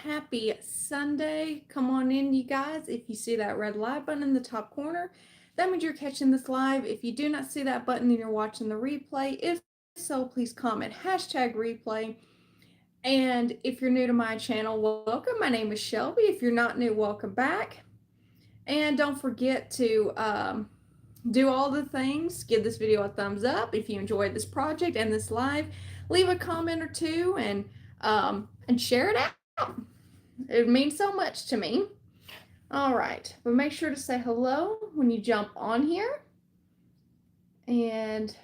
happy Sunday. Come on in, you guys. If you see that red live button in the top corner, that means you're catching this live. If you do not see that button, then you're watching the replay. If so, please comment #replay. And if you're new to my channel, welcome. My name is Shelby. If you're not new, welcome back. And don't forget to do all the things. Give this video a thumbs up if you enjoyed this project and this live. Leave a comment or two and share it out. It means so much to me. All right, but make sure to say hello when you jump on here. And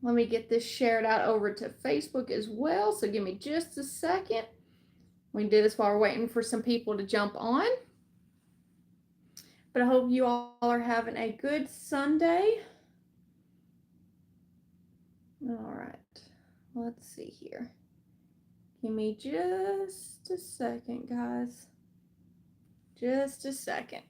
let me get this shared out over to Facebook as well. So give me just a second. We can do this while we're waiting for some people to jump on. But I hope you all are having a good Sunday. All right, let's see here. Give me just a second, guys. Just a second.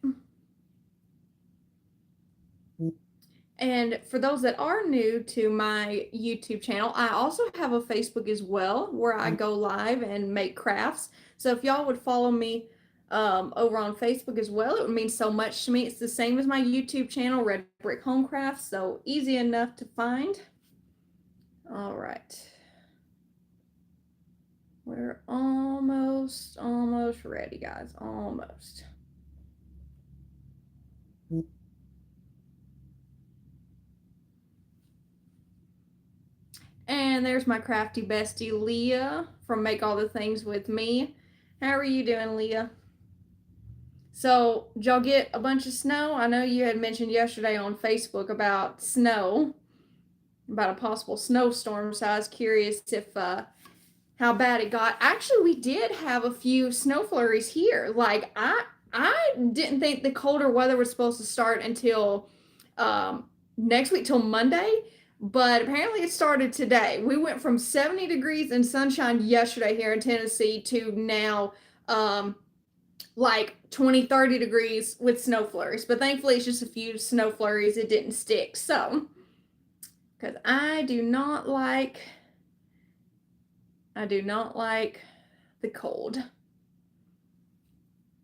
And for those that are new to my YouTube channel, I also have a Facebook as well where I go live and make crafts. So if y'all would follow me over on Facebook as well, it would mean so much to me. It's the same as my YouTube channel, Red Brick Home Crafts, so easy enough to find. All right. We're almost ready, guys. Almost. And there's my crafty bestie, Leah, from Make All the Things With Me. How are you doing, Leah? So, did y'all get a bunch of snow? I know you had mentioned yesterday on Facebook about snow, about a possible snowstorm, so I was curious if how bad it got. Actually, we did have a few snow flurries here. Like, I didn't think the colder weather was supposed to start until next week, till Monday, but apparently it started today. We went from 70 degrees and sunshine yesterday here in Tennessee to now like 20-30 degrees with snow flurries. But thankfully it's just a few snow flurries. It didn't stick. So, because I do not like the cold.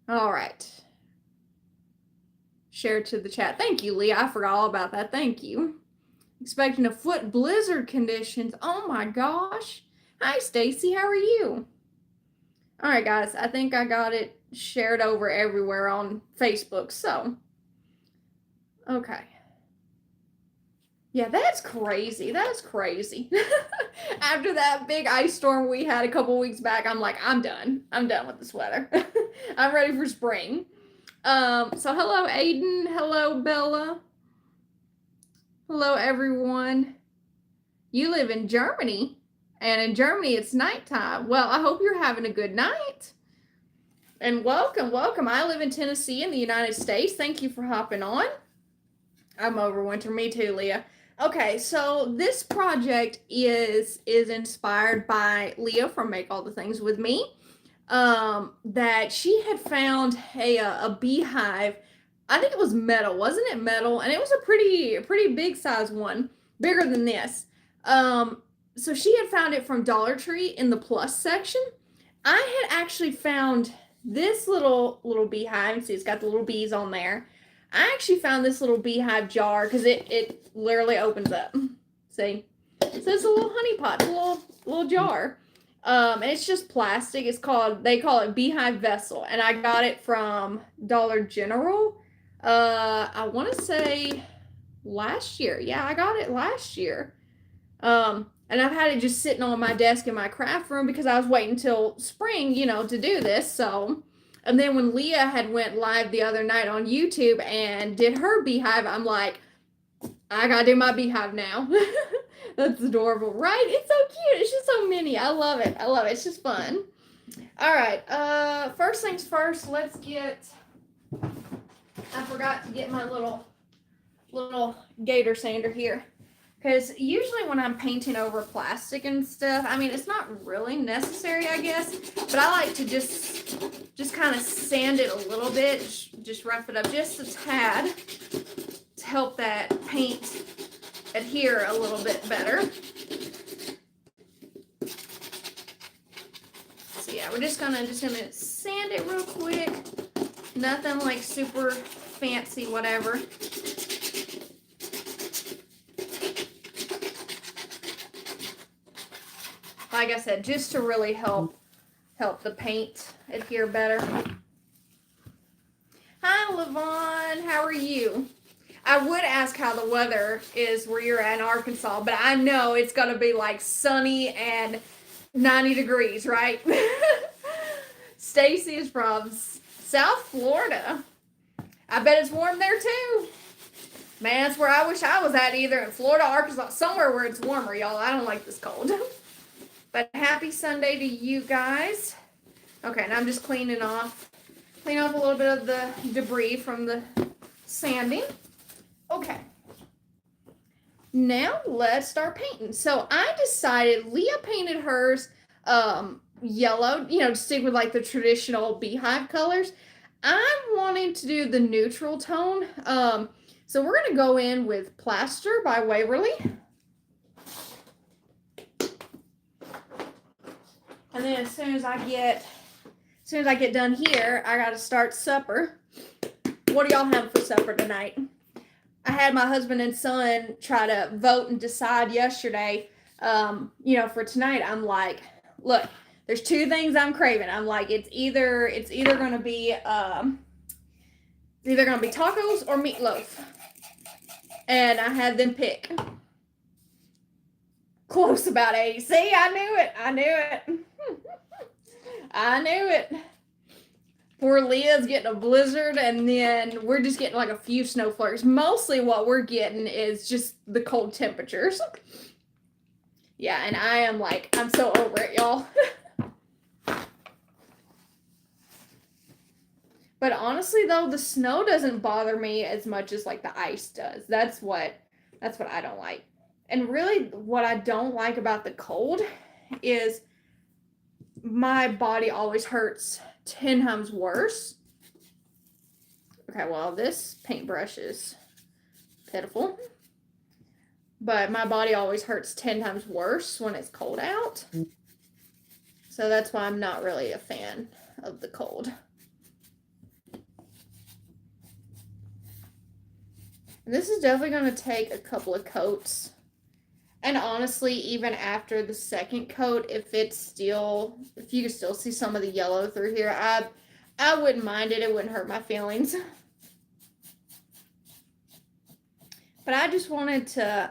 All right. Share to the chat. Thank you, Leah. I forgot all about that. Thank you. Expecting a foot blizzard conditions. Oh my gosh. Hi, Stacy. How are you? All right, guys. I think I got it shared over everywhere on Facebook. So, okay. Yeah, that's crazy. That's crazy. After that big ice storm we had a couple weeks back, I'm like, I'm done. I'm done with this weather. I'm ready for spring. So hello, Aiden. Hello, Bella. Hello, everyone. You live in Germany, and in Germany it's nighttime. Well, I hope you're having a good night. And welcome, welcome. I live in Tennessee in the United States. Thank you for hopping on. I'm overwinter. Me too, Leah. Okay, so this project is inspired by Leah from Make All the Things With Me. That she had found a beehive. I think it was metal, wasn't it metal? And it was a pretty big size one, bigger than this. So she had found it from Dollar Tree in the plus section. I had actually found this little beehive. See, it's got the little bees on there. I actually found this little beehive jar because it literally opens up. See? So it's a little honey pot, a little jar. And it's just plastic. They call it beehive vessel. And I got it from Dollar General. I want to say last year. Yeah, I got it last year. And I've had it just sitting on my desk in my craft room because I was waiting till spring, to do this. So, and then when Leah had went live the other night on YouTube and did her beehive, I'm like, I gotta do my beehive now. That's adorable, right? It's so cute. It's just so mini. I love it. I love it. It's just fun. All right. First things first, let's get, I forgot to get my little gator sander here. Because usually when I'm painting over plastic and stuff, I mean, it's not really necessary, I guess, but I like to just kind of sand it a little bit, just rough it up just a tad to help that paint adhere a little bit better. So yeah, we're just gonna sand it real quick. Nothing like super fancy, whatever. Like I said, just to really help the paint adhere better. Hi, Lavon. How are you? I would ask how the weather is where you're at in Arkansas, but I know it's going to be like sunny and 90 degrees, right? Stacy is from South Florida. I bet it's warm there too. Man, that's where I wish I was at, either in Florida, Arkansas, somewhere where it's warmer, y'all. I don't like this cold. But happy Sunday to you guys. Okay, and I'm just clean off a little bit of the debris from the sanding. Okay. Now let's start painting. So I decided, Leah painted hers yellow, to stick with like the traditional beehive colors. I'm wanting to do the neutral tone. So we're going to go in with Plaster by Waverly. And then as soon as I get done here, I got to start supper. What do y'all have for supper tonight? I had my husband and son try to vote and decide yesterday. For tonight, I'm like, look, there's two things I'm craving. I'm like, it's either gonna be tacos or meatloaf. And I had them pick. Close, about 80. See, I knew it. I knew it. Poor Leah's getting a blizzard, and then we're just getting like a few snow flurries. Mostly what we're getting is just the cold temperatures. Yeah, and I am like, I'm so over it, y'all. But honestly, though, the snow doesn't bother me as much as like the ice does. That's what I don't like. And really, what I don't like about the cold is my body always hurts 10 times worse. Okay, well, this paintbrush is pitiful. But my body always hurts 10 times worse when it's cold out. So that's why I'm not really a fan of the cold. This is definitely going to take a couple of coats. And honestly, even after the second coat, if you can still see some of the yellow through here, I wouldn't mind it. It wouldn't hurt my feelings. But I just wanted to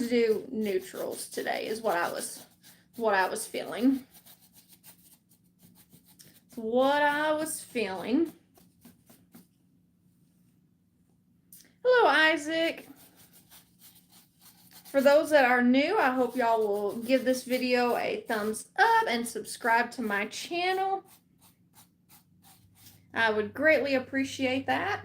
do neutrals today is what I was feeling. What I was feeling. Hello, Isaac. For those that are new, I hope y'all will give this video a thumbs up and subscribe to my channel. I would greatly appreciate that.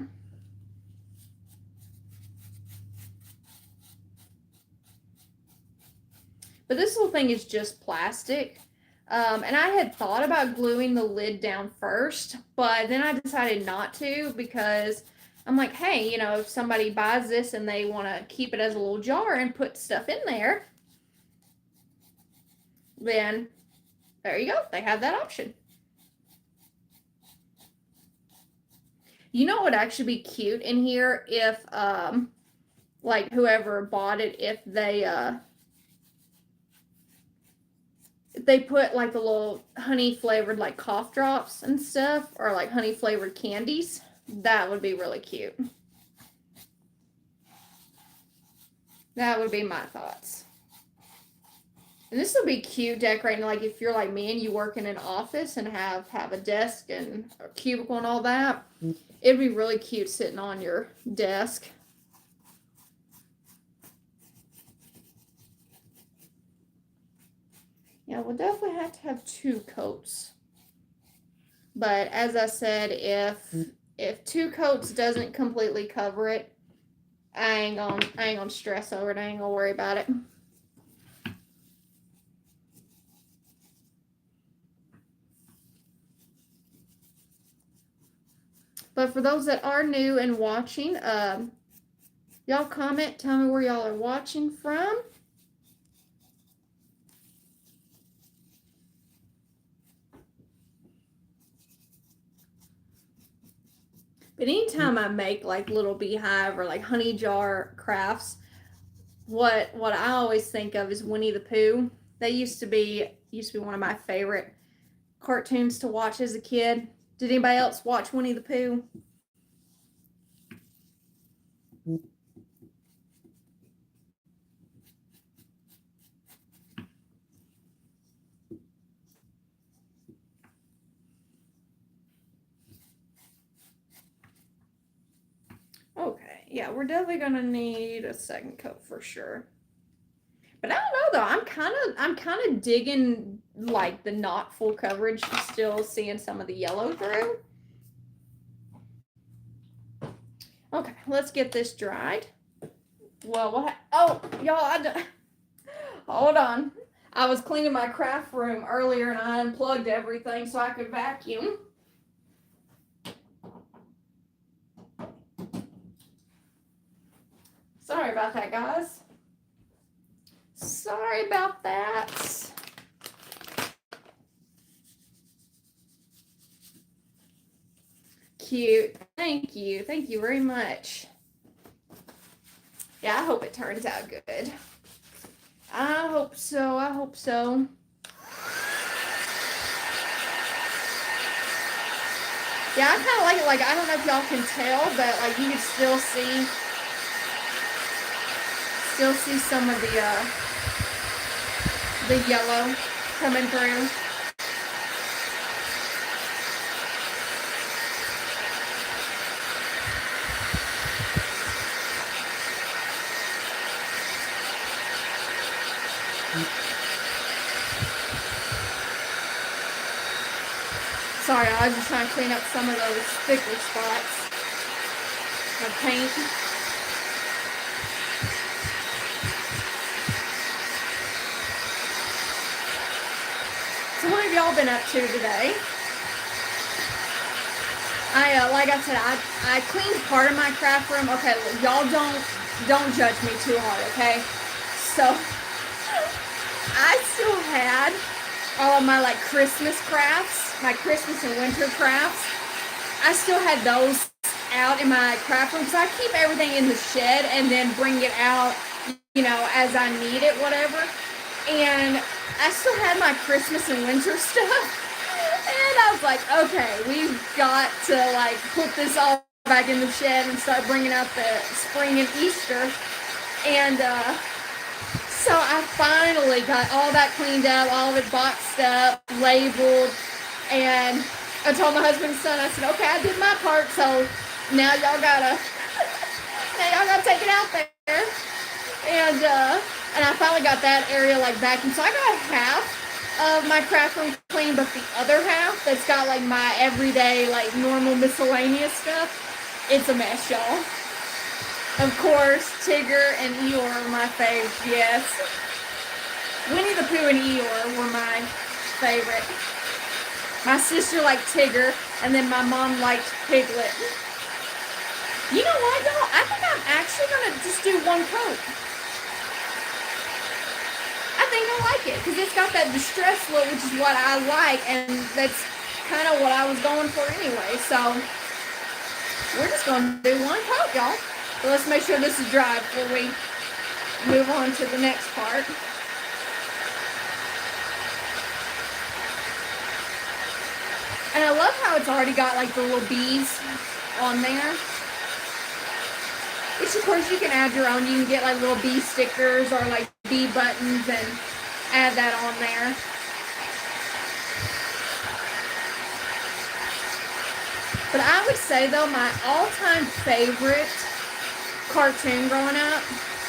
But this little thing is just plastic. And I had thought about gluing the lid down first, but then I decided not to because I'm like, hey, if somebody buys this and they want to keep it as a little jar and put stuff in there, then there you go. They have that option. You know what would actually be cute in here if, like whoever bought it, if they put like the little honey flavored like cough drops and stuff, or like honey flavored candies. That would be really cute. That would be my thoughts. And this will be cute decorating, like if you're like me and you work in an office and have a desk and a cubicle and all that. It'd be really cute sitting on your desk. Yeah, we'll definitely have to have 2 coats. But as I said, if 2 coats doesn't completely cover it, I ain't gonna stress over it. I ain't gonna worry about it. But for those that are new and watching, y'all comment, tell me where y'all are watching from. But anytime I make like little beehive or like honey jar crafts, what I always think of is Winnie the Pooh. That used to be one of my favorite cartoons to watch as a kid. Did anybody else watch Winnie the Pooh? Okay, yeah, we're definitely gonna need a second coat for sure. But I don't know though. I'm kind of digging like the not full coverage, still seeing some of the yellow through. Okay, let's get this dried. Well, oh, y'all, hold on. I was cleaning my craft room earlier and I unplugged everything so I could vacuum. Sorry about that, guys. Sorry about that. Cute. Thank you. Thank you very much. Yeah, I hope it turns out good. I hope so. I hope so. Yeah, I kind of like it. Like, I don't know if y'all can tell, but like you can still see some of the yellow coming through. Sorry, I was just trying to clean up some of those thicker spots of paint. So what have y'all been up to today? Like I said, I cleaned part of my craft room. Okay, y'all don't judge me too hard, okay? So I still had all of my like Christmas crafts, my Christmas and winter crafts. I still had those out in my craft room, so I keep everything in the shed and then bring it out, as I need it, whatever. And I still had my Christmas and winter stuff. And I was like, okay, we've got to like put this all back in the shed and start bringing out the spring and Easter. And so I finally got all that cleaned up, all of it boxed up, labeled, and I told my husband and son, I said, okay, I did my part, so now y'all gotta take it out there. And I finally got that area like vacuumed. So I got half of my craft room clean, but the other half that's got like my everyday, like normal miscellaneous stuff, it's a mess, y'all. Of course, Tigger and Eeyore are my faves, yes. Winnie the Pooh and Eeyore were my favorite. My sister liked Tigger, and then my mom liked Piglet. You know what, y'all? I think I'm actually going to just do one coat. I think I like it, because it's got that distressed look, which is what I like, and that's kind of what I was going for anyway. So, we're just going to do one coat, y'all. So let's make sure this is dry before we move on to the next part. And I love how it's already got like the little bees on there. Which of course you can add your own. You can get like little bee stickers or like bee buttons and add that on there. But I would say though, my all-time favorite cartoon growing up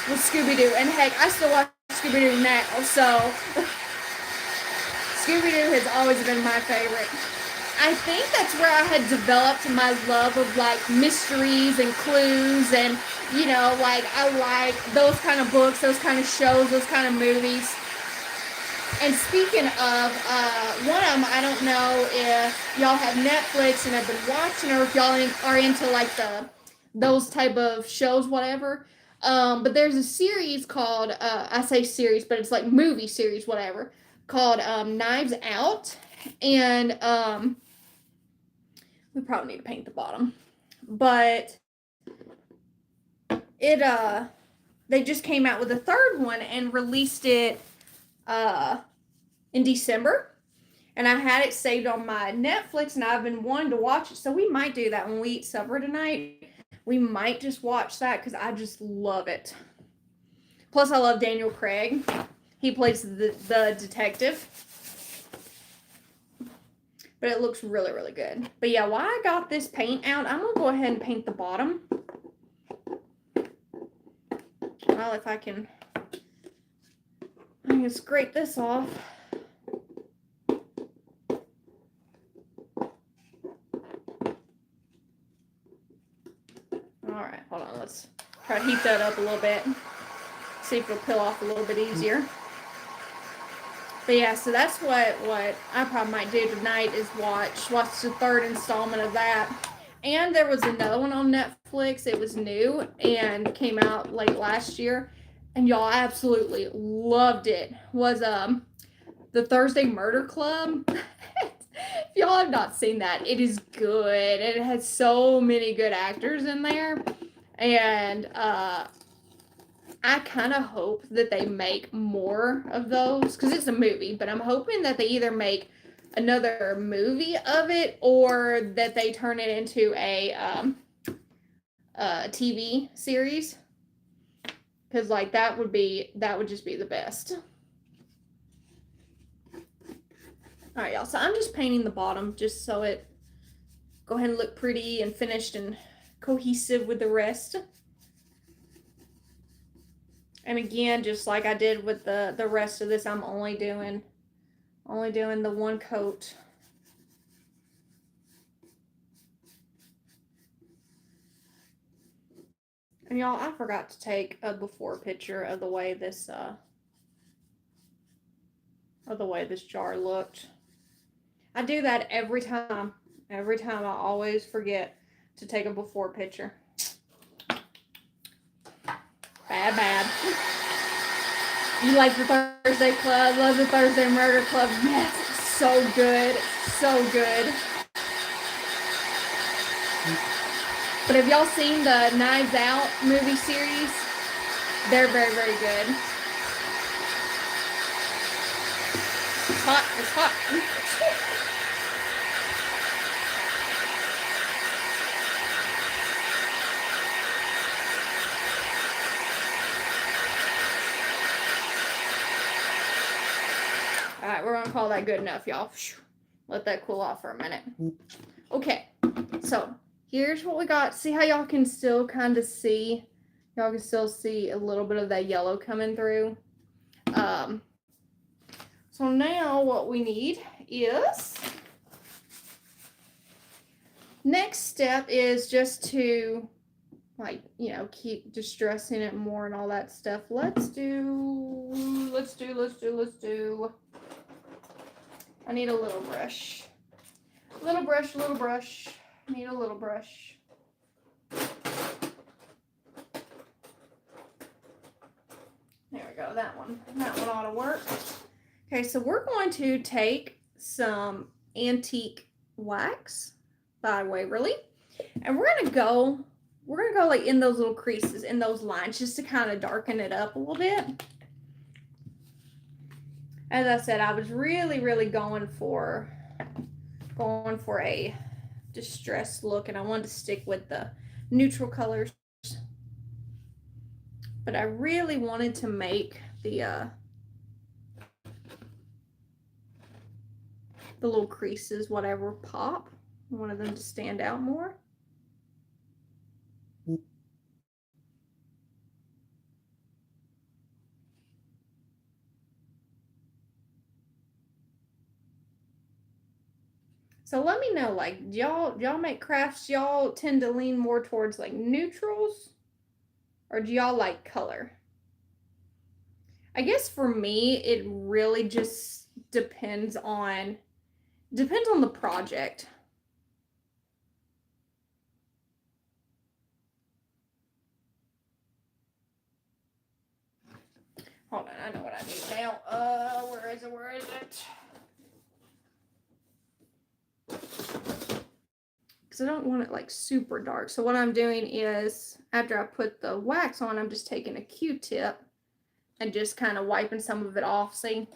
was Scooby-Doo. And heck, I still watch Scooby-Doo now. So Scooby-Doo has always been my favorite. I think that's where I had developed my love of like mysteries and clues and, like I like those kind of books, those kind of shows, those kind of movies. And speaking of one of them, I don't know if y'all have Netflix and have been watching, or if y'all are into like those type of shows, whatever. But there's a series called, I say series, but it's like movie series, whatever, called Knives Out. And we probably need to paint the bottom. But it they just came out with a third one and released it in December. And I had it saved on my Netflix, and I've been wanting to watch it. So we might do that when we eat supper tonight. We might just watch that because I just love it. Plus, I love Daniel Craig. He plays the detective. But it looks really, really good. But yeah, while I got this paint out, I'm going to go ahead and paint the bottom. Well, if I can scrape this off. Alright, hold on. Let's try to heat that up a little bit. See if it'll peel off a little bit easier. But yeah, so that's what I probably might do tonight is watch the third installment of that. And there was another one on Netflix. It was new and came out late last year. And y'all absolutely loved it. Was the Thursday Murder Club. If y'all have not seen that, it is good. It has so many good actors in there. And I kind of hope that they make more of those because it's a movie, but I'm hoping that they either make another movie of it or that they turn it into a TV series because like that would just be the best. All right, y'all. So I'm just painting the bottom just so it go ahead and look pretty and finished and cohesive with the rest. And again, just like I did with the rest of this, I'm only doing the one coat. And y'all, I forgot to take a before picture of the way this jar looked. I do that every time. Every time I always forget to take a before picture. Bad. You like the Thursday Club? Love the Thursday Murder Club? Yes, it's so good. It's so good. But have y'all seen the Knives Out movie series? They're very, very good. It's hot. It's hot. All right, we're going to call that good enough, y'all. Let that cool off for a minute. Okay, so here's what we got. See how y'all can still kind of see? Y'all can still see a little bit of that yellow coming through. So now what we need is, next step is just to, like, you know, keep distressing it more and all that stuff. Let's do. I need a little brush. Little brush. Need a little brush. There we go, that one ought to work. Okay, so we're going to take some antique wax by Waverly, and we're gonna go like in those little creases, in those lines, just to kind of darken it up a little bit. As I said, I was really, really going for a distressed look, and I wanted to stick with the neutral colors. But I really wanted to make the little creases, whatever, pop. I wanted them to stand out more. So let me know, like, y'all make crafts, y'all tend to lean more towards like neutrals, or do y'all like color? I guess for me, it really just depends on the project. Hold on, I know what I need now. Where is it? because I don't want it like super dark. So what I'm doing is after I put the wax on, I'm just taking a Q-tip and just kind of wiping some of it off. See?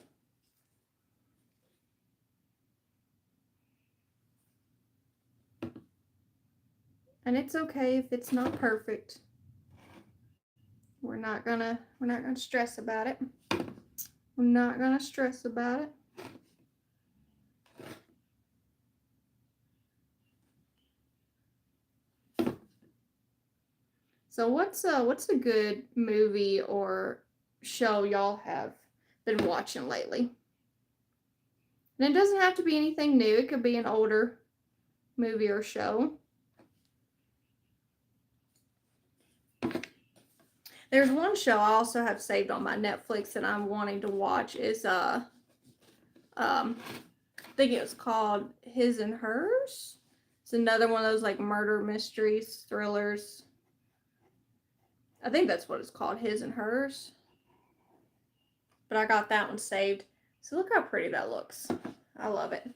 And it's okay if it's not perfect. We're not gonna stress about it. I'm not gonna stress about it. So what's a good movie or show y'all have been watching lately? And it doesn't have to be anything new. It could be an older movie or show. There's one show I also have saved on my Netflix that I'm wanting to watch is I think it was called His and Hers. It's another one of those like murder mysteries, thrillers. I think that's what it's called, His and Hers. But I got that one saved. So look how pretty that looks. I love it.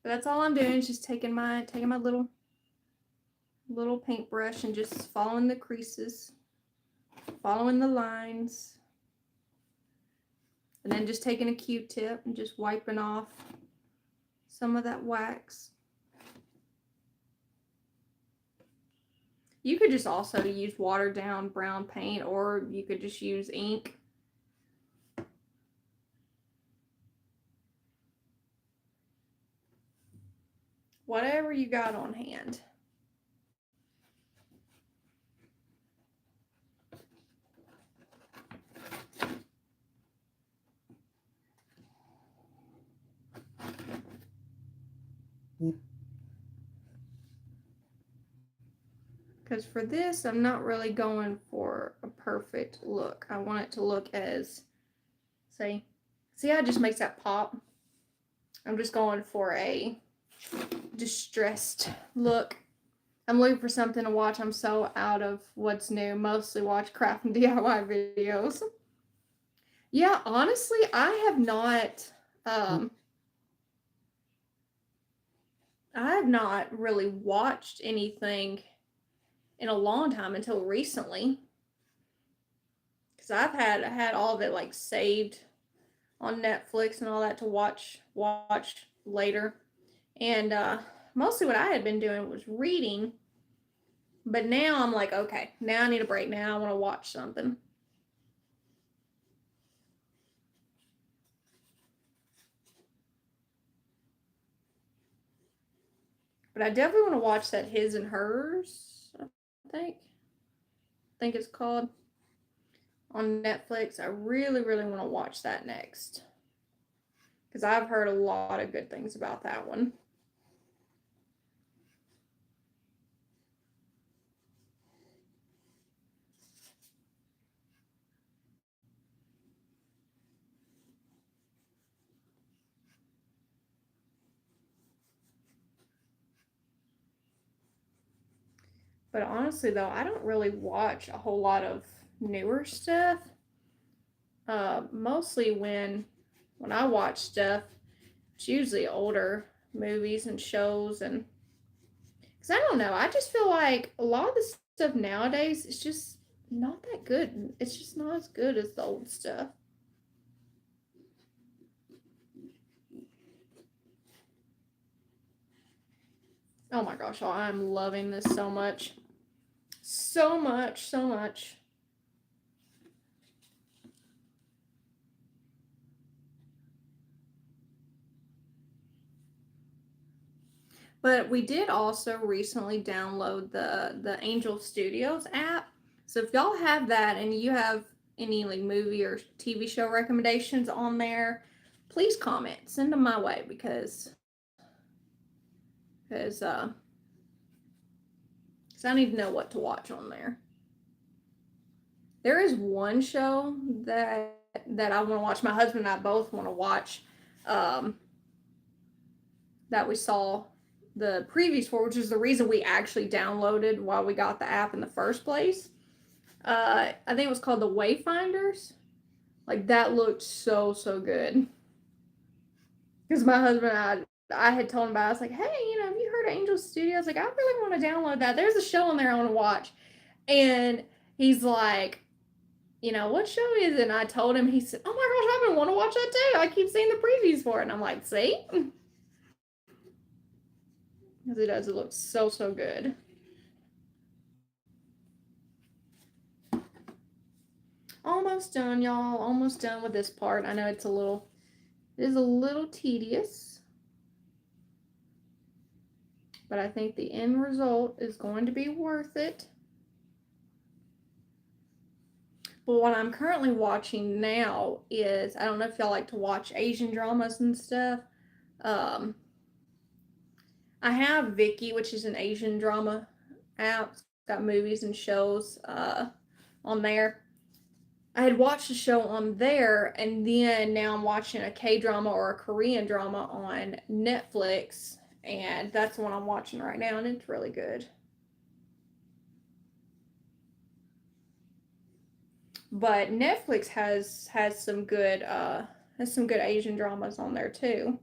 But that's all I'm doing is just taking my little paintbrush and just following the creases, following the lines, and then just taking a Q-tip and just wiping off some of that wax. You could just also use watered down brown paint, or you could just use ink. Whatever you got on hand. Because for this, I'm not really going for a perfect look. I want it to look as, see how it just makes that pop? I'm just going for a distressed look. I'm looking for something to watch. I'm so out of what's new. Mostly watch craft and DIY videos. Yeah, honestly, I have not really watched anything in a long time until recently. Because I had all of it like saved on Netflix and all that to watch later. And mostly what I had been doing was reading. But now I'm like, okay, now I need a break. Now I want to watch something. But I definitely want to watch that His and Hers, I think it's called, on Netflix. I really, really want to watch that next. Because I've heard a lot of good things about that one. But honestly, though, I don't really watch a whole lot of newer stuff. Mostly when I watch stuff, it's usually older movies and shows, and because I don't know, I just feel like a lot of the stuff nowadays is just not that good. It's just not as good as the old stuff. Oh my gosh, I'm loving this so much. So much, so much. But we did also recently download the Angel Studios app. So if y'all have that and you have any like movie or TV show recommendations on there, please comment. Send them my way because I need to know what to watch on there. There is one show that I want to watch. My husband and I both want to watch. That we saw the previews for, which is the reason we actually downloaded while we got the app in the first place. I think it was called The Wayfinders. Like that looked so good. Because my husband and I had told him about it. I was like, hey, have you heard of Angel Studios? Like, I really want to download that. There's a show on there I want to watch. And he's like, what show is it? And I told him, he said, oh my gosh, I've been wanting to watch that too. I keep seeing the previews for it. And I'm like, see? Because it does. It looks so good. Almost done, y'all. Almost done with this part. I know it is a little tedious. But I think the end result is going to be worth it. But what I'm currently watching now is, I don't know if y'all like to watch Asian dramas and stuff. I have Viki, which is an Asian drama app. It's got movies and shows on there. I had watched a show on there, and then now I'm watching a K-drama or a Korean drama on Netflix, and that's the one I'm watching right now, and it's really good. But Netflix has some good Asian dramas on there too.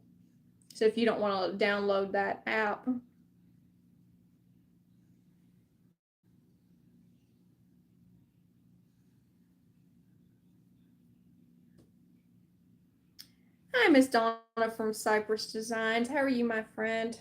So if you don't want to download that app. Hi, Miss Donna from Cypress Designs. How are you, my friend?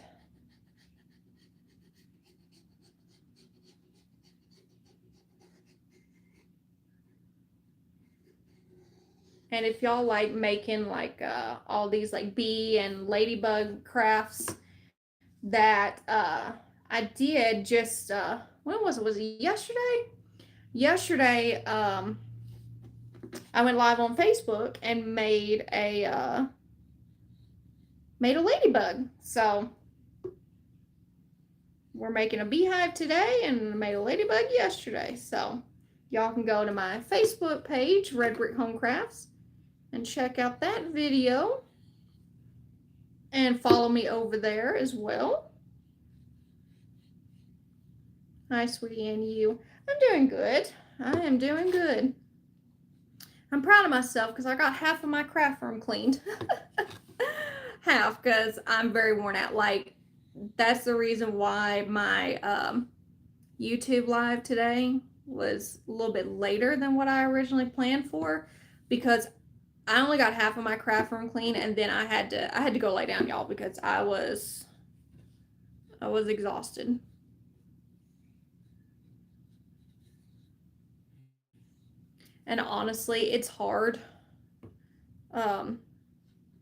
And if y'all like making like all these like bee and ladybug crafts that I did just when was it? Was it yesterday? Yesterday, I went live on Facebook and made a ladybug. So we're making a beehive today and made a ladybug yesterday. So y'all can go to my Facebook page, Red Brick Home Crafts, and check out that video and follow me over there as well. Hi, sweetie, and you. I'm doing good. I am doing good. I'm proud of myself because I got half of my craft room cleaned. Half, because I'm very worn out. Like, that's the reason why my YouTube live today was a little bit later than what I originally planned for, because I only got half of my craft room clean, and then I had to go lay down, y'all, because I was exhausted. And honestly, it's hard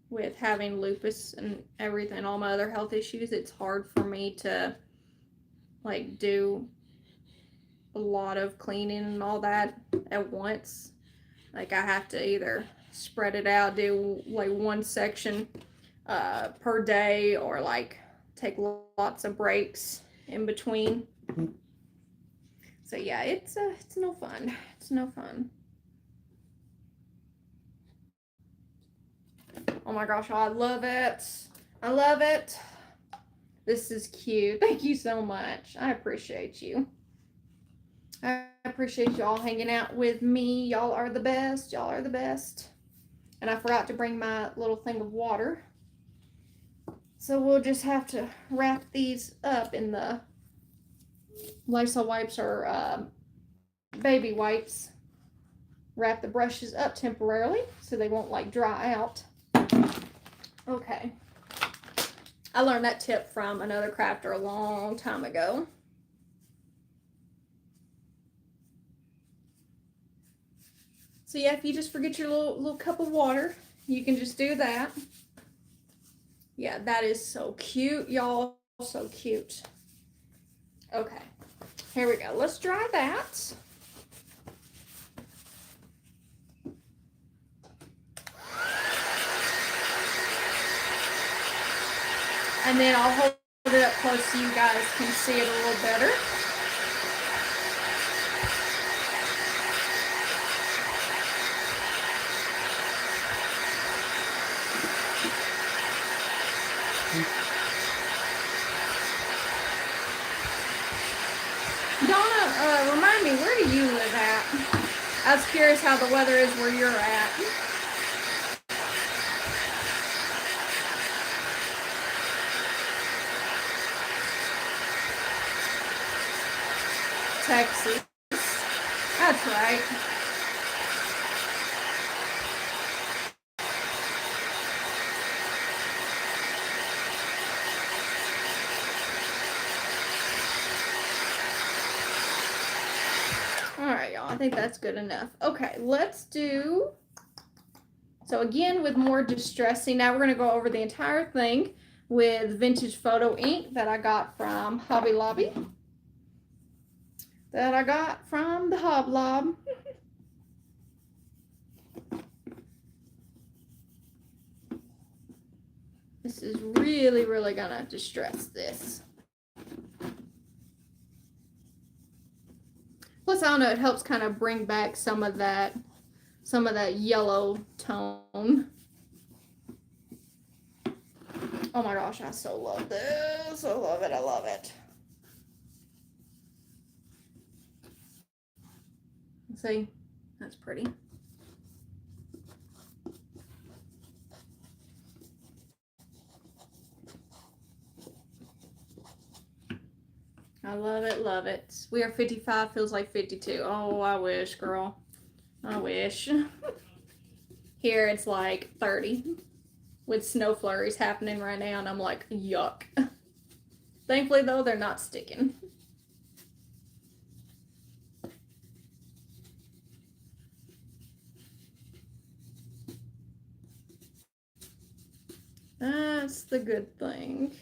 with having lupus and everything, all my other health issues. It's hard for me to like do a lot of cleaning and all that at once. Like, I have to either spread it out, do like one section per day, or like take lots of breaks in between. So yeah, it's no fun. It's no fun. Oh my gosh, I love it. I love it. This is cute. Thank you so much. I appreciate you. I appreciate y'all hanging out with me. Y'all are the best. Y'all are the best. And I forgot to bring my little thing of water. So we'll just have to wrap these up in the Lysol wipes or baby wipes. Wrap the brushes up temporarily so they won't like dry out. Okay. I learned that tip from another crafter a long time ago. So yeah, if you just forget your little cup of water, you can just do that. Yeah, that is so cute, y'all. So cute. Okay, here we go. Let's dry that. And then I'll hold it up close so you guys can see it a little better. Donna, remind me, where do you live at? I was curious how the weather is where you're at. Texas. That's right. All right, y'all. I think that's good enough. Okay, let's do. So again, with more distressing, now we're going to go over the entire thing with vintage photo ink that I got from Hobby Lobby. That I got from the Hoblob. This is really, really going to distress this. Plus, I don't know, it helps kind of bring back some of that yellow tone. Oh my gosh, I so love this. I love it. I love it. See, that's pretty. I love it, love it. We are 55, feels like 52. Oh, I wish, girl. I wish. Here it's like 30 with snow flurries happening right now, and I'm like, yuck. Thankfully, though, they're not sticking. That's the good thing.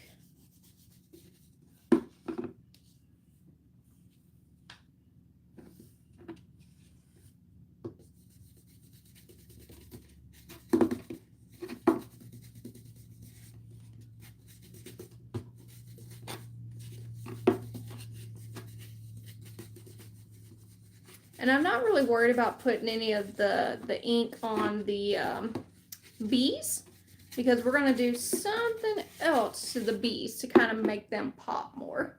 And I'm not really worried about putting any of the ink on the bees, because we're going to do something else to the bees to kind of make them pop more.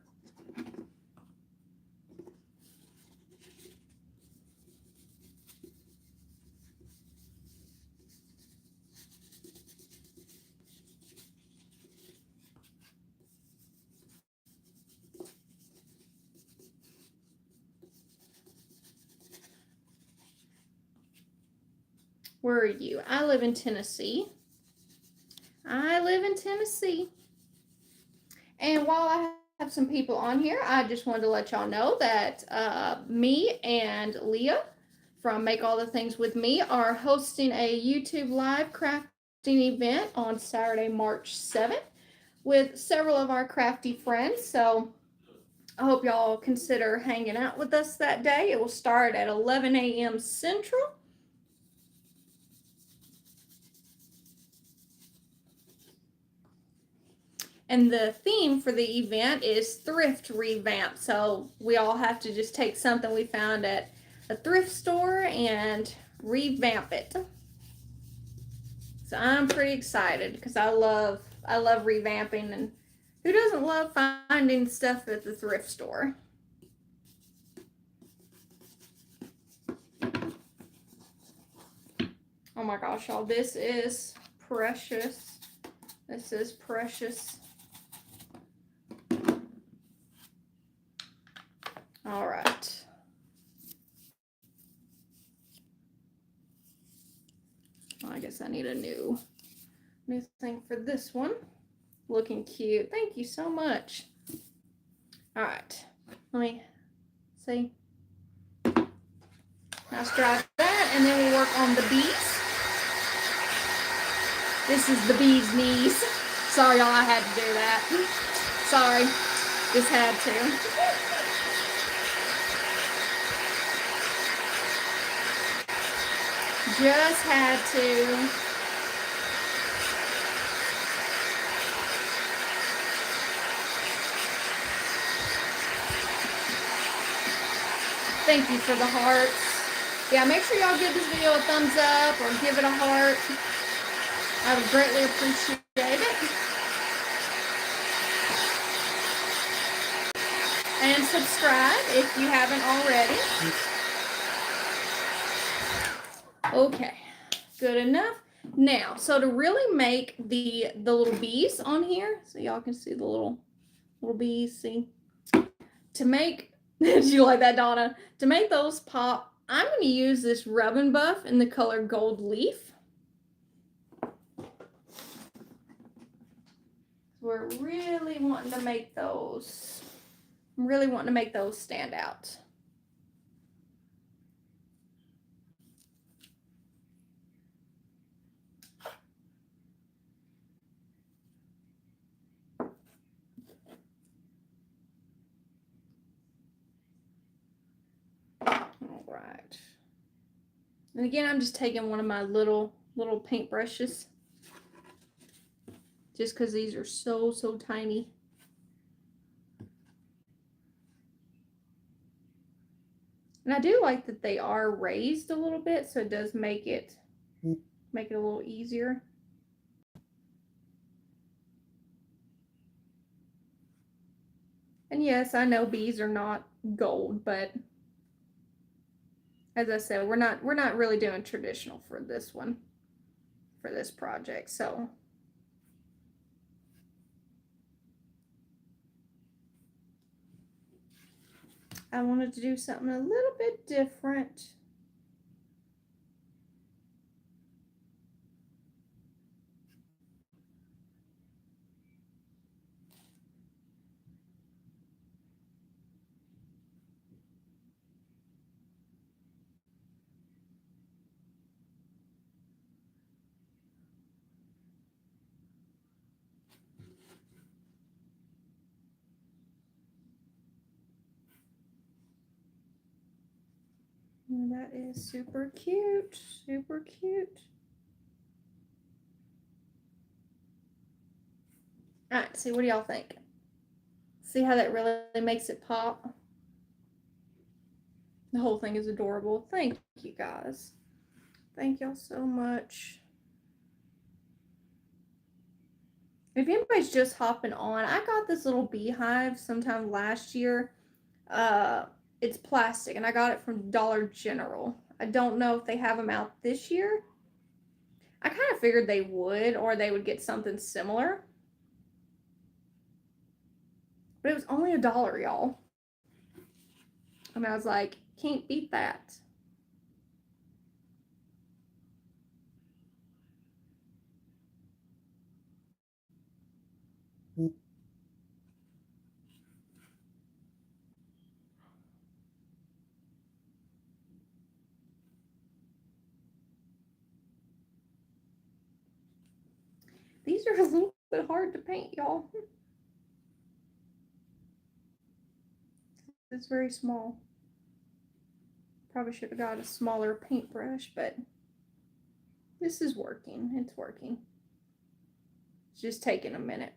Where are you? I live in Tennessee. I live in Tennessee. And while I have some people on here, I just wanted to let y'all know that me and Leah from Make All the Things With Me are hosting a YouTube live crafting event on Saturday, March 7th with several of our crafty friends. So I hope y'all consider hanging out with us that day. It will start at 11 a.m. Central. And the theme for the event is thrift revamp. So we all have to just take something we found at a thrift store and revamp it. So I'm pretty excited because I love revamping, and who doesn't love finding stuff at the thrift store? Oh my gosh, y'all, this is precious. This is precious. All right. Well, I guess I need a new thing for this one. Looking cute. Thank you so much. All right. Let me see. Now strap that, and then we'll work on the bees. This is the bee's knees. Sorry, y'all, I had to do that. Sorry. Just had to. Just had to. Thank you for the hearts. Yeah, make sure y'all give this video a thumbs up or give it a heart. I would greatly appreciate it. And subscribe if you haven't already. Okay, good enough. Now, so to really make the little bees on here, so y'all can see the little bees, see? To make, did you like that, Donna? To make those pop, I'm going to use this Rub and Buff in the color Gold Leaf. We're really wanting to make those, I'm really wanting to make those stand out. All right. And again, I'm just taking one of my little paint brushes, just because these are so tiny. And I do like that they are raised a little bit, so it does make it a little easier. And yes, I know bees are not gold, but as I said, we're not really doing traditional for this one, for this project. So I wanted to do something a little bit different. And that is super cute, super cute. All right, see, what do y'all think? See how that really makes it pop? The whole thing is adorable. Thank you guys. Thank y'all so much. If anybody's just hopping on, I got this little beehive sometime last year. It's plastic, and I got it from Dollar General. I don't know if they have them out this year. I kind of figured they would, or they would get something similar. But it was only $1, y'all. And I was like, can't beat that. These are a little bit hard to paint, y'all. It's very small. Probably should have got a smaller paintbrush, but this is working. It's working. It's just taking a minute.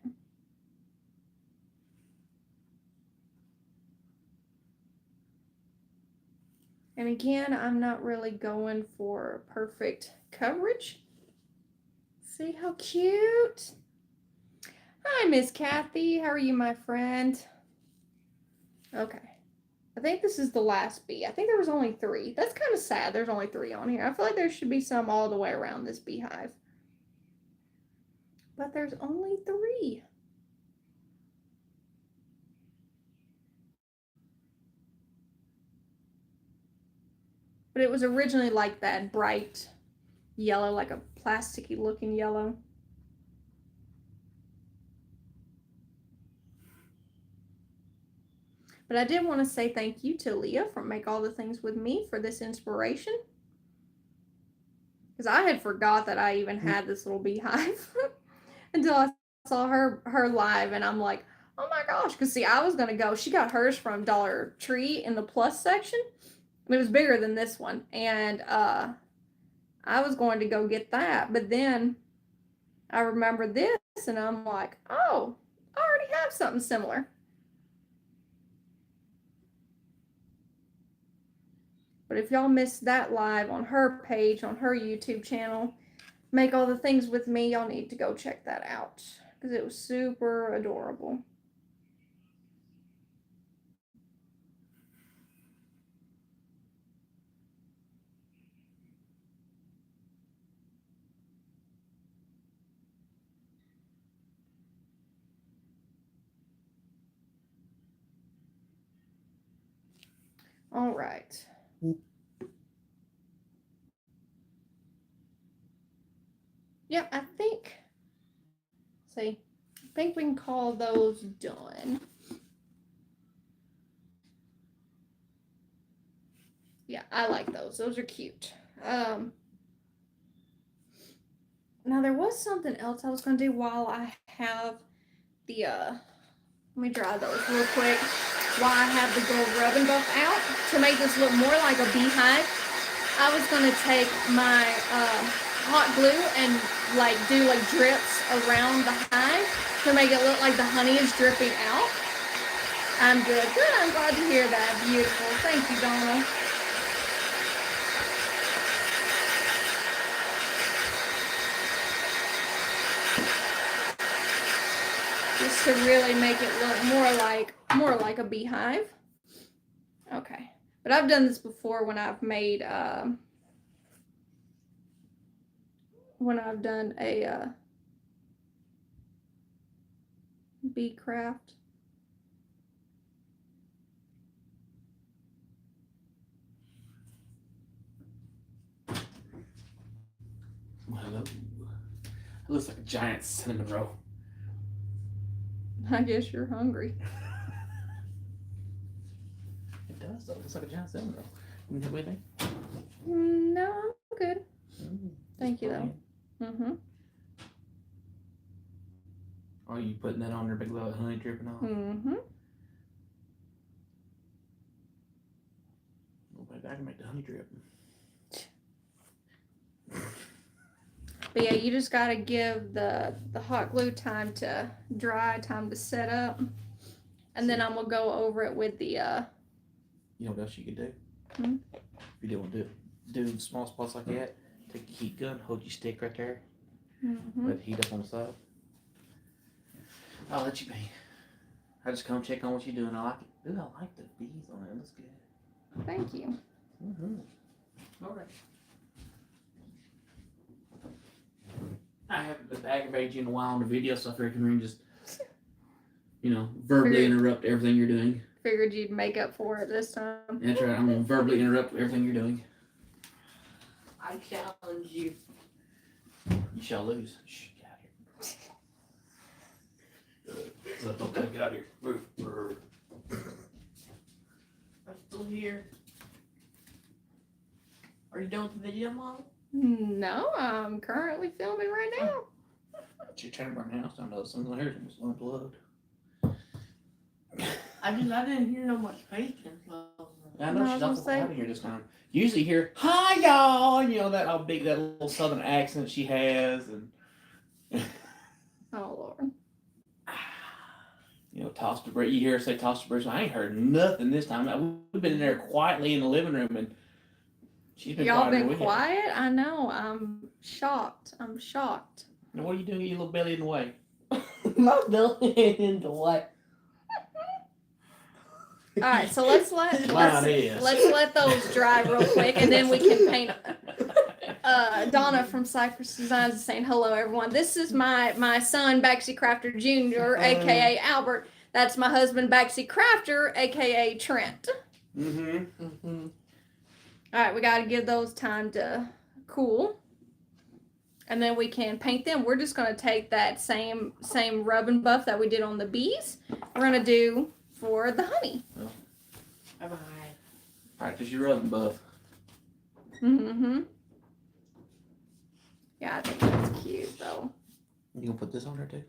And again, I'm not really going for perfect coverage. See how cute? Hi, Miss Kathy. How are you, my friend? Okay. I think this is the last bee. I think there was only 3. That's kind of sad. There's only 3 on here. I feel like there should be some all the way around this beehive. But there's only 3. But it was originally like that bright yellow, like a plasticky looking yellow. But I did want to say thank you to Leah from Make All the Things With Me for this inspiration. Because I had forgot that I even had this little beehive until I saw her live, and I'm like, oh my gosh. Because see, I was going to go, she got hers from Dollar Tree in the plus section. It was bigger than this one. And I was going to go get that. But then I remember this, and I'm like, oh, I already have something similar. But if y'all missed that live on her page, on her YouTube channel, Make All the Things With Me, y'all need to go check that out because it was super adorable. All right. Yep, I think we can call those done. Yeah, I like those. Those are cute. Now there was something else I was gonna do while I have the let me dry those real quick. While I have the gold rub and buff out to make this look more like a beehive, I was gonna take my hot glue and like do like drips around the hive to make it look like the honey is dripping out. I'm good. Good. I'm glad to hear that. Beautiful. Thank you, Donna. Just to really make it look more like a beehive. Okay. But I've done this before when I've made when I've done a bee craft. Hello. It looks like a giant cinnamon roll. I guess you're hungry. It does though. It looks like a giant cinnamon roll. You have anything? No, I'm good. Thank you though. Mm-hmm. Are you putting that on there, big little honey dripping off? Mm-hmm. Oh, baby, I can make the honey drip. But yeah, you just gotta give the hot glue time to dry, time to set up, and then I'm gonna go over it with the. You know what else you could do? Hmm? If you don't want to do small spots like that, take your heat gun, hold your stick right there, let it heat up on the side. I'll let you be. I just come check on what you're doing. I like it. Ooh, I like the bees on it. It looks good. Thank you. All right. I haven't been aggravating you in a while on the video, so I figured come here and just, verbally interrupt everything you're doing. Figured you'd make up for it this time. That's right. I'm gonna verbally interrupt everything you're doing. I challenge you. You shall lose. Shh, get out of here. Get out of here. Move. I'm still here. Are you done with the video, Mom? No, I'm currently filming right now. You're trying to burn the house down to something here. It's unplugged. I didn't hear no much patience. I know she's awful quiet here this time. Usually you hear, hi y'all, and that how big that little southern accent she has, and Oh Lord. Toss the bread. You hear her say toss the bread. So I ain't heard nothing this time. We've been in there quietly in the living room, and she's been Y'all quiet. been quiet? I know. I'm shocked. Now, what are you doing? Your little belly in the way. My belly in the way. All right, so let's let those dry real quick, and then we can paint. Donna from Cypress Designs is saying hello, everyone. This is my son, Baxi Crafter Jr., aka Albert. That's my husband, Baxi Crafter, aka Trent. Mm-hmm. All right, we got to give those time to cool, and then we can paint them. We're just gonna take that same rub and buff that we did on the bees. We're gonna do for the honey. Bye-bye. Practice your rub and buff. Mm-hmm. Yeah, I think that's cute, though. You gonna put this on there, too?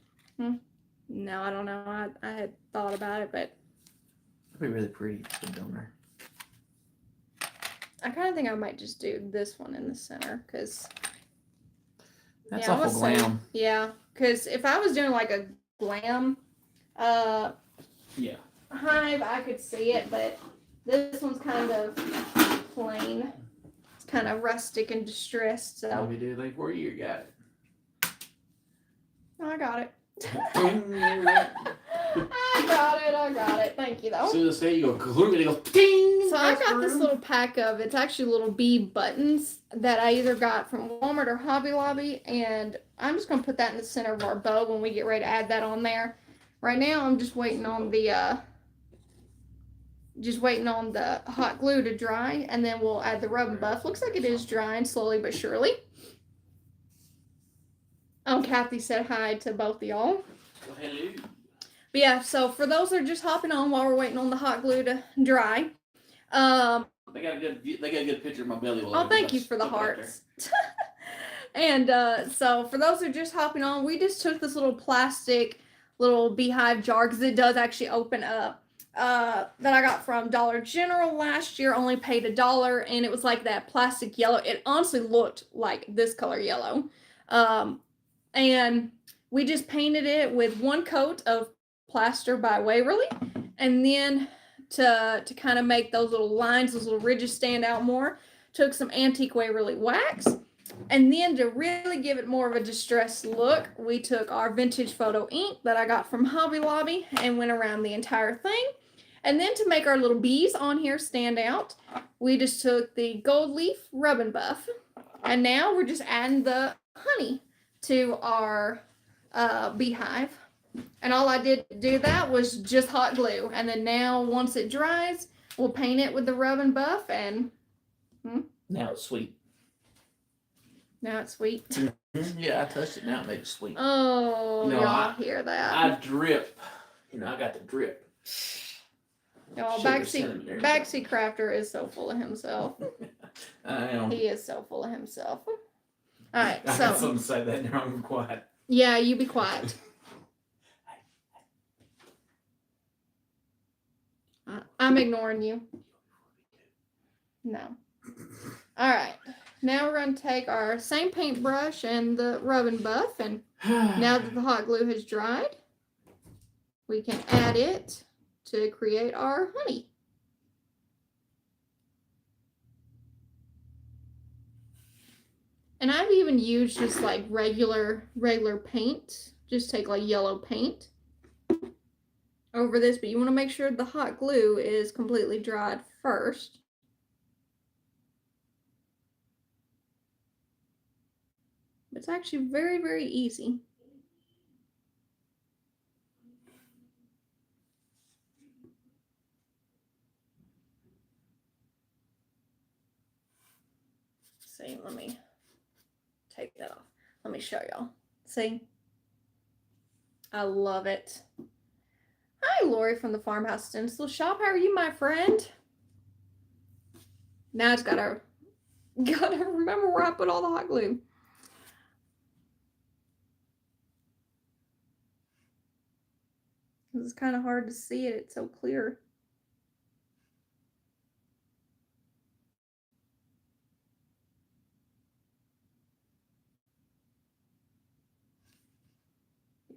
No, I don't know. I had thought about it, but... It'd be really pretty to put it on there. I kind of think I might just do this one in the center, because... That's awful glam. Yeah, because if I was doing, like, a glam... Yeah. hive, I could see it, but this one's kind of plain. It's kind of rustic and distressed, so... What we do like for you? Got it. I got it. I got it. Thank you, though. As soon as I say you go, it goes ding. So I got this little pack of, it's actually little bee buttons that I either got from Walmart or Hobby Lobby, and I'm just going to put that in the center of our bow when we get ready to add that on there. Right now, I'm just waiting on the just waiting on the hot glue to dry, and then we'll add the rub and buff. Looks like it is drying slowly but surely. Oh, Kathy said hi to both of y'all. Well, hello. But yeah, so for those that are just hopping on while we're waiting on the hot glue to dry, they got a good picture of my belly. Oh, thank you for the hearts. And so for those who are just hopping on, we just took this little plastic little beehive jar, because it does actually open up, that I got from Dollar General last year. Only paid $1, and it was like that plastic yellow. It honestly looked like this color yellow. And we just painted it with one coat of plaster by Waverly, and then to kind of make those little lines, those little ridges stand out more, took some antique Waverly wax. And then to really give it more of a distressed look, we took our vintage photo ink that I got from Hobby Lobby and went around the entire thing. And then to make our little bees on here stand out, we just took the gold leaf rub and buff. And now we're just adding the honey to our beehive. And all I did to do that was just hot glue. And then now, once it dries, we'll paint it with the rub and buff, and now it's sweet. Now it's sweet. Yeah, I touched it. Now it makes it sweet. Oh, y'all hear that? I drip. I got the drip. Y'all, Backseat Crafter is so full of himself. I am. He is so full of himself. All right, I got something to say that now. I'm quiet. Yeah, you be quiet. I'm ignoring you. No. All right. Now we're going to take our same paintbrush and the rub and buff, and now that the hot glue has dried, we can add it to create our honey. And I've even used just like regular paint. Just take like yellow paint over this, but you want to make sure the hot glue is completely dried first. It's actually very, very easy. See, let me take that off. Let me show y'all. See? I love it. Hi, Lori from the Farmhouse Stencil Shop. How are you, my friend? Now I just gotta remember where I put all the hot glue. It's kind of hard to see it. It's so clear.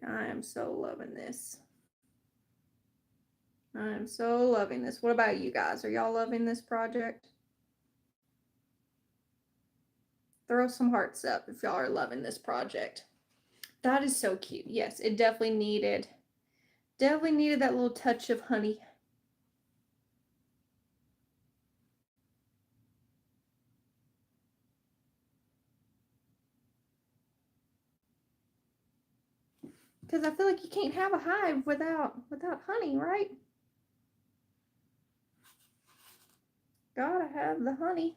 I am so loving this. I am so loving this. What about you guys? Are y'all loving this project? Throw some hearts up if y'all are loving this project. That is so cute. Yes, it definitely needed that little touch of honey. Because I feel like you can't have a hive without honey, right? Gotta have the honey.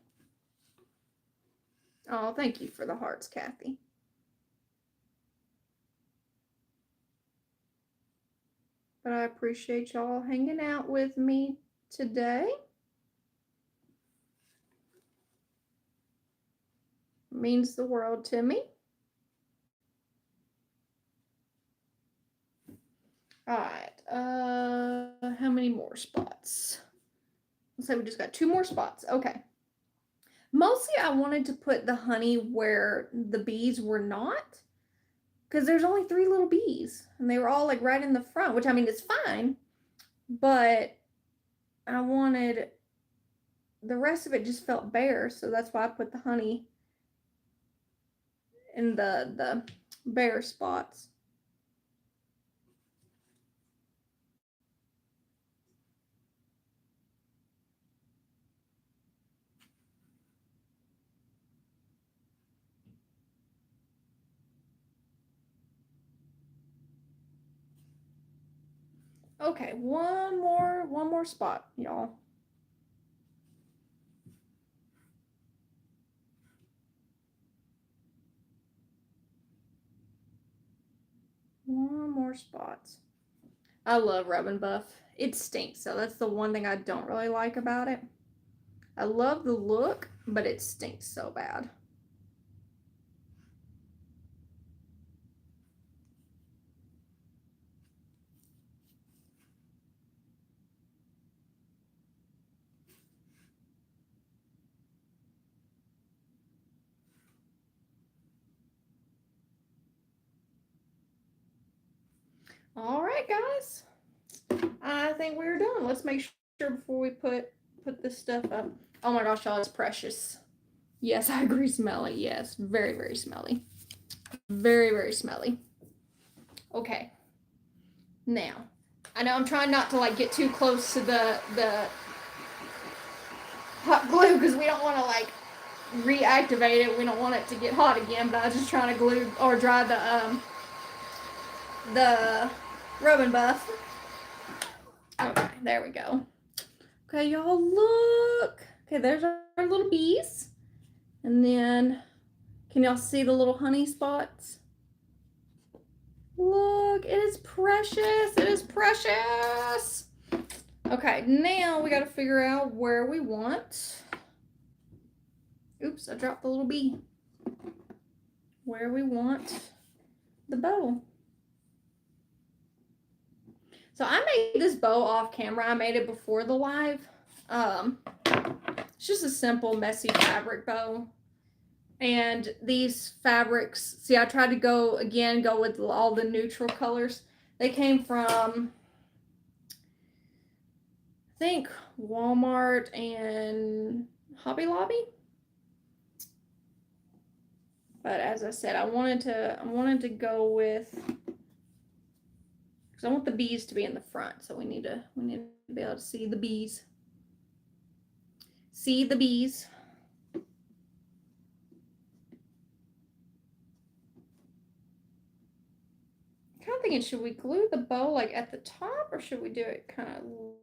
Oh, thank you for the hearts, Kathy. But I appreciate y'all hanging out with me today. It means the world to me. All right, how many more spots? Let's say we just got 2 more spots. Okay. Mostly I wanted to put the honey where the bees were not, because there's only 3 little bees, and they were all like right in the front, which I mean, it's fine, but I wanted, the rest of it just felt bare, so that's why I put the honey in the bare spots. Okay, one more spot, y'all. One more spot. I love Rub and Buff. It stinks, so that's the one thing I don't really like about it. I love the look, but it stinks so bad. All right, guys. I think we're done. Let's make sure before we put this stuff up. Oh my gosh, y'all, it's precious. Yes, I agree, smelly. Yes, very, very smelly. Very, very smelly. Okay. Now, I know I'm trying not to like get too close to the hot glue because we don't want to like reactivate it. We don't want it to get hot again, but I was just trying to glue or dry the Rub and Buff. Okay, there we go. Okay, y'all, look. Okay, there's our little bees. And then, can y'all see the little honey spots? Look, it is precious. It is precious. Okay, now we got to figure out where we want. Oops, I dropped the little bee. Where we want the bow. So I made this bow off camera. I made it before the live. It's just a simple, messy fabric bow. And these fabrics, see, I tried to go with all the neutral colors. They came from, I think, Walmart and Hobby Lobby. But as I said, I wanted to go with, because I want the bees to be in the front, so we need to be able to see the bees. See the bees. Kind of thinking, should we glue the bow like at the top, or should we do it kind of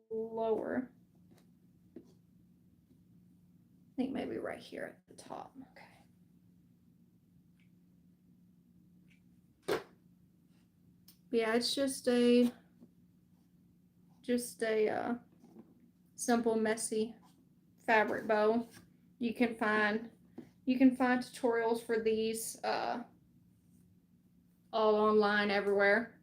lower? I think maybe right here at the top. Okay. But yeah, it's just a simple, messy fabric bow. You can find tutorials for these all online everywhere.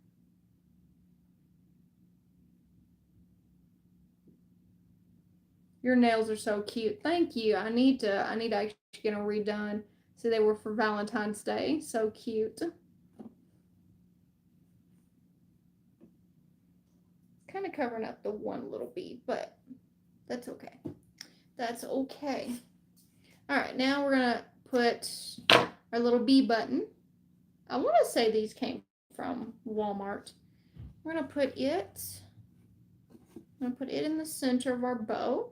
Your nails are so cute. Thank you. I need to actually get them redone. So they were for Valentine's Day. So cute. Kind of covering up the one little bead, but that's okay. That's okay. All right, now we're gonna put our little bee button. I want to say these came from Walmart. We're gonna put it in the center of our bow.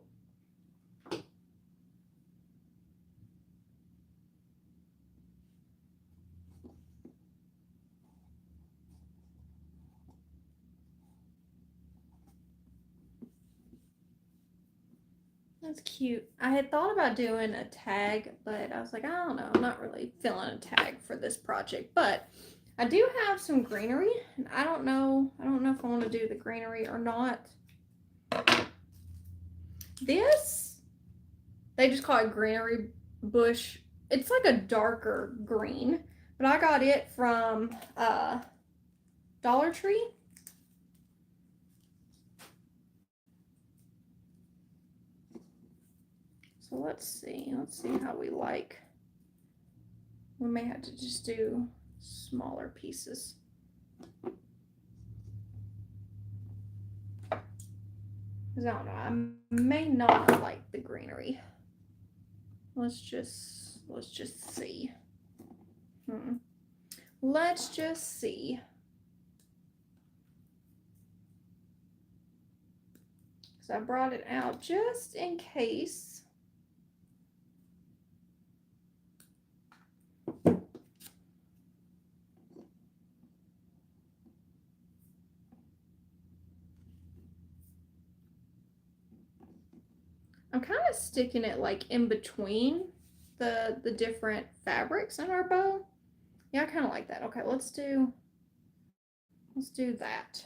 That's cute. I had thought about doing a tag, but I was like, I don't know. I'm not really feeling a tag for this project, but I do have some greenery, and I don't know if I want to do the greenery or not. This, they just call it greenery bush. It's like a darker green, but I got it from Dollar Tree. So let's see how we like. We may have to just do smaller pieces. Because I don't know, I may not like the greenery. Let's just see. Let's just see. So I brought it out just in case. kind of sticking it like in between the different fabrics in our bow. Yeah, I kind of like that. Okay, let's do that.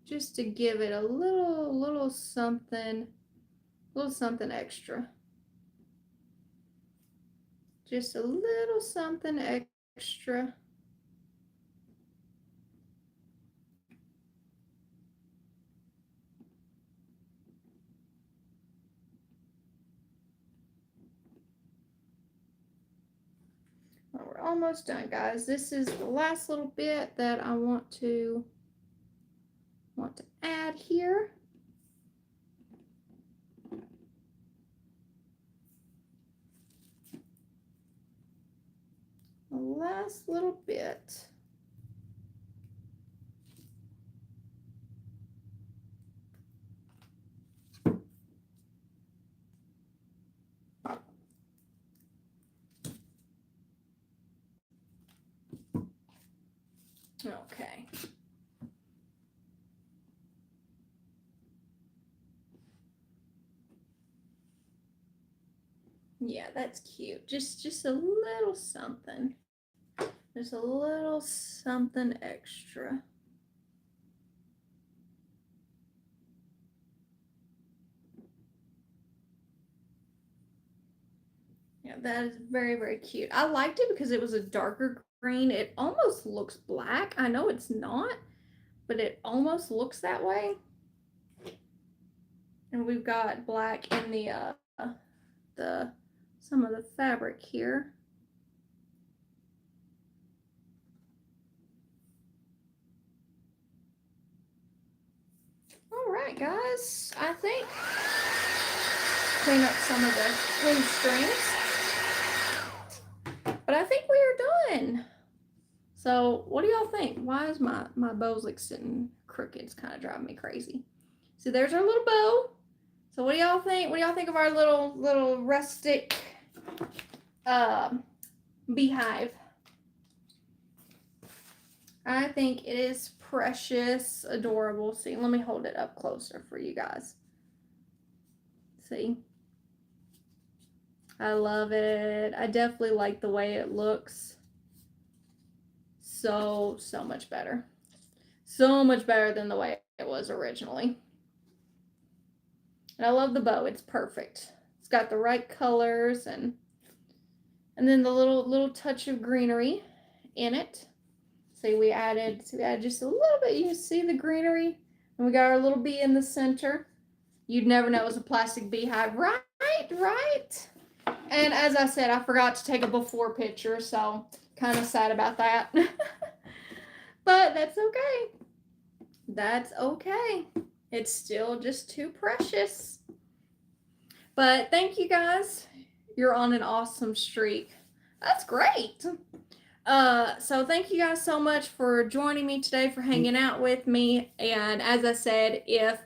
Just to give it a little something extra. Just a little something extra. Well, we're almost done, guys. This is the last little bit that I want to add here. The last little bit. Okay. Yeah, that's cute. Just a little something. Just a little something extra. Yeah, that is very, very cute. I liked it because it was a darker green. It almost looks black. I know it's not, but it almost looks that way. And we've got black in the some of the fabric here. All right, guys. I think clean up some of the loose strings. But I think we are done. So what do y'all think? Why is my bow's like sitting crooked? It's kind of driving me crazy. So there's our little bow. So what do y'all think? What do y'all think of our little rustic beehive? I think it is precious, adorable. See, let me hold it up closer for you guys. See? I love it. I definitely like the way it looks. So much better. So much better than the way it was originally. And I love the bow. It's perfect. It's got the right colors and then the little touch of greenery in it. See, we added just a little bit. You can see the greenery. And we got our little bee in the center. You'd never know it was a plastic beehive. Right? And as I said, I forgot to take a before picture, so kind of sad about that. But that's okay. That's okay. It's still just too precious. But thank you guys. You're on an awesome streak. That's great. So thank you guys so much for joining me today, for hanging out with me. And as I said, if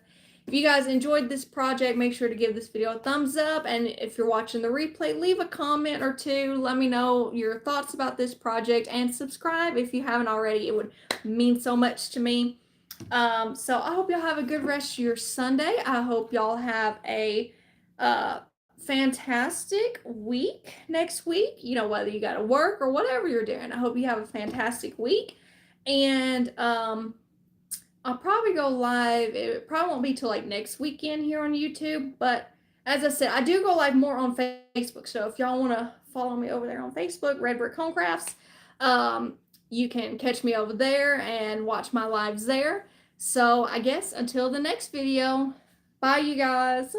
you guys enjoyed this project, make sure to give this video a thumbs up. And if you're watching the replay, leave a comment or two. Let me know your thoughts about this project and subscribe if you haven't already. It would mean so much to me. So I hope y'all have a good rest of your Sunday. I hope y'all have a fantastic week next week, you know, whether you got to work or whatever you're doing. I hope you have a fantastic week. And I'll probably go live. It probably won't be till like next weekend here on YouTube, but as I said, I do go live more on Facebook. So if y'all want to follow me over there on Facebook, Red Brick Home Crafts, you can catch me over there and watch my lives there. So I guess until the next video, bye you guys.